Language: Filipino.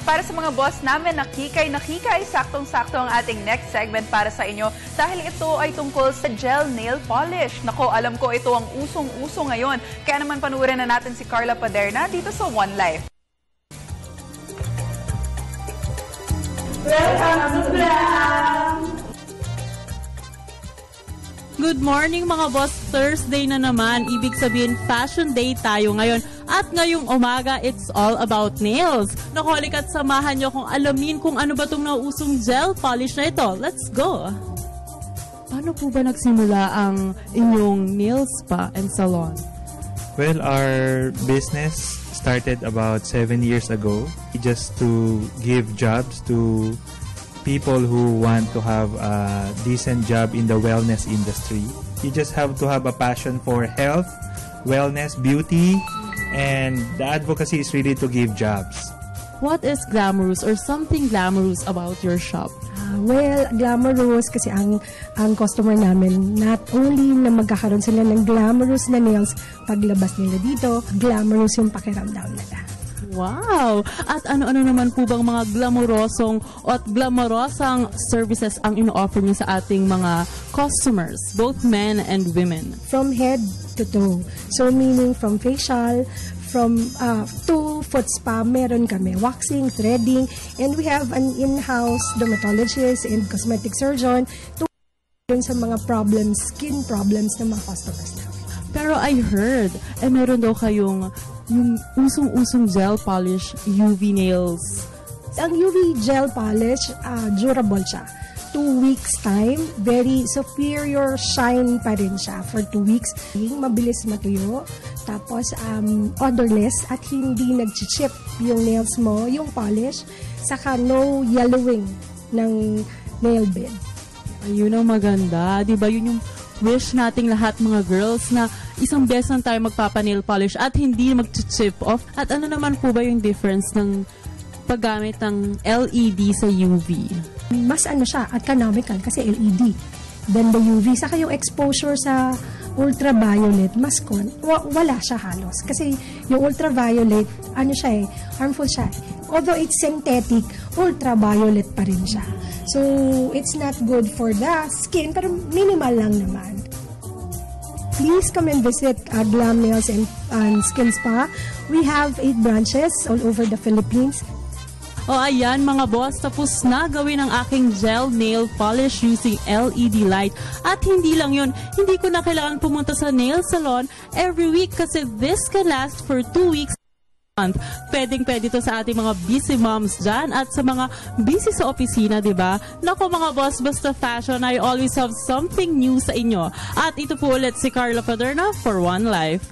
Para sa mga boss namin, nakikay, saktong-sakto ang ating next segment para sa inyo dahil ito ay tungkol sa gel nail polish. Nako, alam ko ito ang usong-uso ngayon. Kaya naman panuorin na natin si Carla Paderna dito sa One Life. Welcome to Vlog! Good morning mga boss, Thursday na naman. Ibig sabihin Fashion Day tayo ngayon. At ngayong umaga, it's all about nails. Naku, halika't samahan nyo kung alamin kung ano ba itong nauusong gel polish na ito. Let's go! Paano po ba nagsimula ang inyong nail spa and salon? Well, our business started about 7 years ago just to give jobs to people who want to have a decent job in the wellness industry. You just have to have a passion for health, wellness, beauty, and the advocacy is really to give jobs. What is glamorous or something glamorous about your shop? Well, glamorous kasi ang customer namin, not only na magkakaroon sila ng glamorous na nails paglabas nila dito, glamorous yung pakiramdam nila. Wow! At ano-ano naman po bang mga glamorosong at glamorosang services ang ino-offer niyo sa ating mga customers, both men and women? From head to toe. So meaning from facial, from to foot spa, meron kami waxing, threading, and we have an in-house dermatologist and cosmetic surgeon to sa mga problems, skin problems ng mga customers namin. Pero I heard, meron daw kayong yung usong-usong gel polish UV nails. Ang UV gel polish, durable siya. 2 weeks time, very superior shine pa rin siya for 2 weeks. Mabilis matuyo, tapos odorless at hindi nag-chip yung nails mo, yung polish, saka no yellowing ng nail bed. Ayun ang maganda. Diba yun yung wish nating lahat mga girls na isang beses lang tayo magpapa-nail polish at hindi mag-chip off. At ano naman po ba yung difference ng paggamit ng LED sa UV? Mas ano siya, economical kasi LED than the UV. Saka yung exposure sa ultraviolet, mas wala siya halos. Kasi yung ultraviolet, ano siya harmful siya. Although it's synthetic, ultraviolet pa rin siya. So, it's not good for the skin, pero minimal lang naman. Please come and visit Glam Nails and Skin Spa. We have 8 branches all over the Philippines. O ayan mga boss, tapos na gawin ang aking gel nail polish using LED light. At hindi lang yun, hindi ko na kailangan pumunta sa nail salon every week kasi this can last for 2 weeks. Pwedeng-pwede to sa ating mga busy moms dyan at sa mga busy sa opisina, diba? Naku mga boss, basta fashion, I always have something new sa inyo. At ito po ulit si Carla Paderna for One Life.